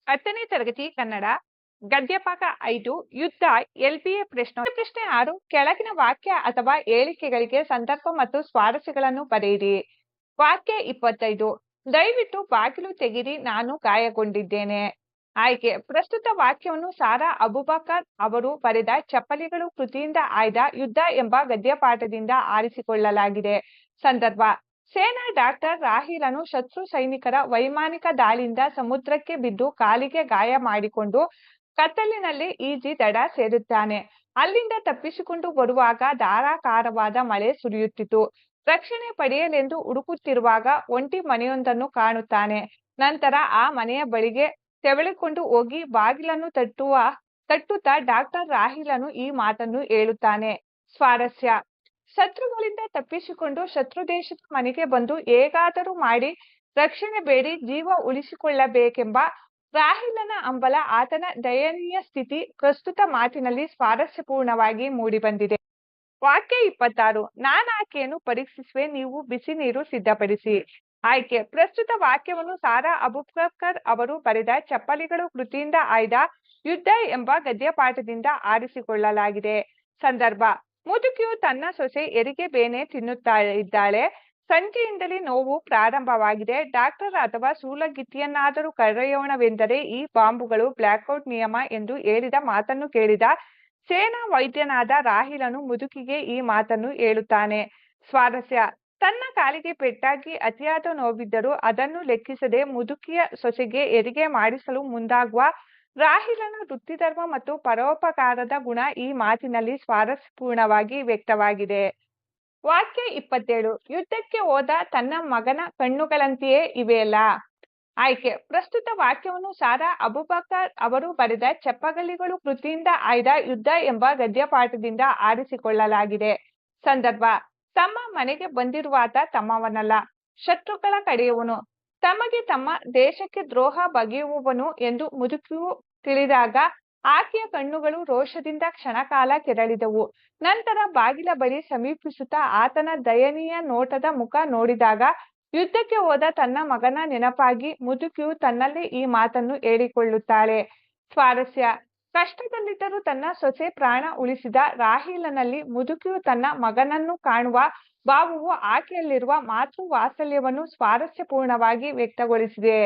10ನೇ ತರಗತಿ ಕನ್ನಡ ಗದ್ಯಪಾಠ 5 ಯುದ್ಧ ಎಲ್ಬಿಎ ಪ್ರಶ್ನೆ 6 ಕೆಳಗಿನ ವಾಕ್ಯ ಅಥವಾ ಹೇಳಿಕೆಗಳಿಗೆ ಸಂದರ್ಭ ಮತ್ತು ಸ್ವಾರಸ್ಯಗಳನ್ನು ಬರೆಯಿರಿ. ವಾಕ್ಯ 25 ದಯವಿಟ್ಟು ಬಾಗಿಲು ತೆಗೆಯಿರಿ, ನಾನು ಗಾಯಗೊಂಡಿದ್ದೇನೆ. ಆಯ್ಕೆ ಪ್ರಸ್ತುತ ವಾಕ್ಯವನ್ನು ಸಾರಾ ಅಬುಬಕರ್ ಅವರು ಬರೆದ ಚಪ್ಪಲಿಗಳು ಕೃತಿಯಿಂದ ಆಯ್ದ ಯುದ್ಧ ಎಂಬ ಗದ್ಯಪಾಠದಿಂದ ಆರಿಸಿಕೊಳ್ಳಲಾಗಿದೆ. ಸಂದರ್ಭ ಸೇನಾ ಡಾಕ್ಟರ್ ರಾಹಿಲನು ಶತ್ರು ಸೈನಿಕರ ವೈಮಾನಿಕ ದಾಳಿಯಿಂದ ಸಮುದ್ರಕ್ಕೆ ಬಿದ್ದು ಕಾಲಿಗೆ ಗಾಯ ಮಾಡಿಕೊಂಡು ಕತ್ತಲಿನಲ್ಲಿ ಈಜಿ ದಡ ಸೇರುತ್ತಾನೆ. ಅಲ್ಲಿಂದ ತಪ್ಪಿಸಿಕೊಂಡು ಬರುವಾಗ ಧಾರಾಕಾರವಾದ ಮಳೆ ಸುರಿಯುತ್ತಿತ್ತು. ರಕ್ಷಣೆ ಪಡೆಯಲೆಂದು ಹುಡುಕುತ್ತಿರುವಾಗ ಒಂಟಿ ಮನೆಯೊಂದನ್ನು ಕಾಣುತ್ತಾನೆ. ನಂತರ ಆ ಮನೆಯ ಬಳಿಗೆ ತೆವಳಿಕೊಂಡು ಹೋಗಿ ಬಾಗಿಲನ್ನು ತಟ್ಟುತ್ತಾ ಡಾಕ್ಟರ್ ರಾಹಿಲನು ಈ ಮಾತನ್ನು ಹೇಳುತ್ತಾನೆ. ಸ್ವಾರಸ್ಯ ಶತ್ರುಗಳಿಂದ ತಪ್ಪಿಸಿಕೊಂಡು ಶತ್ರು ದೇಶದ ಮನೆಗೆ ಬಂದು ಹೇಗಾದರೂ ಮಾಡಿ ರಕ್ಷಣೆ ಬೇಡಿ ಜೀವ ಉಳಿಸಿಕೊಳ್ಳಬೇಕೆಂಬ ರಾಹಿಲನ ಹಂಬಲ, ಆತನ ದಯನೀಯ ಸ್ಥಿತಿ ಪ್ರಸ್ತುತ ಮಾತಿನಲ್ಲಿ ಸ್ವಾರಸ್ಯಪೂರ್ಣವಾಗಿ ಮೂಡಿಬಂದಿದೆ. ವಾಕ್ಯ 26 ನಾನಾಕೆಯನ್ನು ಪರೀಕ್ಷಿಸುವೆ, ನೀವು ಬಿಸಿ ನೀರು ಸಿದ್ಧಪಡಿಸಿ. ಆಯ್ಕೆ ಪ್ರಸ್ತುತ ವಾಕ್ಯವನ್ನು ಸಾರಾ ಅಬುಬಕರ್ ಅವರು ಬರೆದ ಚಪ್ಪಲಿಗಳು ಕೃತಿಯಿಂದ ಆಯ್ದ ಯುದ್ಧ ಎಂಬ ಗದ್ಯಪಾಠದಿಂದ ಆರಿಸಿಕೊಳ್ಳಲಾಗಿದೆ. ಸಂದರ್ಭ ಮುದುಕಿಯು ತನ್ನ ಸೊಸೆ ಹೆರಿಗೆ ಬೇನೆ ತಿನ್ನುತ್ತಾ ಇದ್ದಾಳೆ. ಸಂಜೆಯಿಂದಲೇ ನೋವು ಪ್ರಾರಂಭವಾಗಿದೆ. ಡಾಕ್ಟರ್ ಅಥವಾ ಸೂಲಗಿತ್ತಿಯನ್ನಾದರೂ ಕರೆಯೋಣವೆಂದರೆ ಈ ಬಾಂಬುಗಳು ಬ್ಲಾಕ್ಔಟ್ ನಿಯಮ ಎಂದು ಹೇಳಿದ ಮಾತನ್ನು ಕೇಳಿದ ಸೇನಾ ವೈದ್ಯನಾದ ರಾಹಿಲನು ಮುದುಕಿಗೆ ಈ ಮಾತನ್ನು ಹೇಳುತ್ತಾನೆ. ಸ್ವಾರಸ್ಯ ತನ್ನ ಕಾಲಿಗೆ ಪೆಟ್ಟಾಗಿ ಅತಿಯಾದ ನೋವಿದ್ದರೂ ಅದನ್ನು ಲೆಕ್ಕಿಸದೆ ಮುದುಕಿಯ ಸೊಸೆಗೆ ಹೆರಿಗೆ ಮಾಡಿಸಲು ಮುಂದಾಗುವ ರಾಹಿಲನ ವೃತ್ತಿಧರ್ಮ ಮತ್ತು ಪರೋಪಕಾರದ ಗುಣ ಈ ಮಾತಿನಲ್ಲಿ ಸ್ವಾರಸ್ಯಪೂರ್ಣವಾಗಿ ವ್ಯಕ್ತವಾಗಿದೆ. ವಾಕ್ಯ 27 ಯುದ್ಧಕ್ಕೆ ಹೋದ ತನ್ನ ಮಗನ ಕಣ್ಣುಗಳಂತೆಯೇ ಇವೆಯಲ್ಲ. ಆಯ್ಕೆ ಪ್ರಸ್ತುತ ವಾಕ್ಯವನ್ನು ಸಾರಾ ಅಬುಬಕರ್ ಅವರು ಬರೆದ ಚಪ್ಪಲಿಗಳು ಕೃತಿಯಿಂದ ಆಯ್ದ ಯುದ್ಧ ಎಂಬ ಗದ್ಯಪಾಠದಿಂದ ಆರಿಸಿಕೊಳ್ಳಲಾಗಿದೆ. ಸಂದರ್ಭ ತಮ್ಮ ಮನೆಗೆ ಬಂದಿರುವಾತ ತಮ್ಮವನಲ್ಲ, ಶತ್ರುಗಳ ಕಡೆಯವನು, ತಮಗೆ ತಮ್ಮ ದೇಶಕ್ಕೆ ದ್ರೋಹ ಬಗೆಯುವವನು ಎಂದು ಮುದುಕಿಯು ತಿಳಿದಾಗ ಆಕೆಯ ಕಣ್ಣುಗಳು ರೋಷದಿಂದ ಕ್ಷಣಕಾಲ ಕೆರಳಿದವು. ನಂತರ ಬಾಗಿಲ ಬಳಿ ಸಮೀಪಿಸುತ್ತಾ ಆತನ ದಯನೀಯ ನೋಟದ ಮುಖ ನೋಡಿದಾಗ ಯುದ್ಧಕ್ಕೆ ಹೋದ ತನ್ನ ಮಗನ ನೆನಪಾಗಿ ಮುದುಕಿಯು ತನ್ನಲ್ಲೇ ಈ ಮಾತನ್ನು ಹೇಳಿಕೊಳ್ಳುತ್ತಾಳೆ. ಸ್ವಾರಸ್ಯ ಕಷ್ಟದಲ್ಲಿದ್ದರೂ ತನ್ನ ಸೊಸೆ ಪ್ರಾಣ ಉಳಿಸಿದ ರಾಹಿಲನಲ್ಲಿ ಮುದುಕಿಯು ತನ್ನ ಮಗನನ್ನು ಕಾಣುವ ಭಾವವು ಆಕೆಯಲ್ಲಿರುವ ಮಾತೃ ವಾತ್ಸಲ್ಯವನ್ನು ಸ್ವಾರಸ್ಯಪೂರ್ಣವಾಗಿ ವ್ಯಕ್ತಗೊಳಿಸಿದೆ.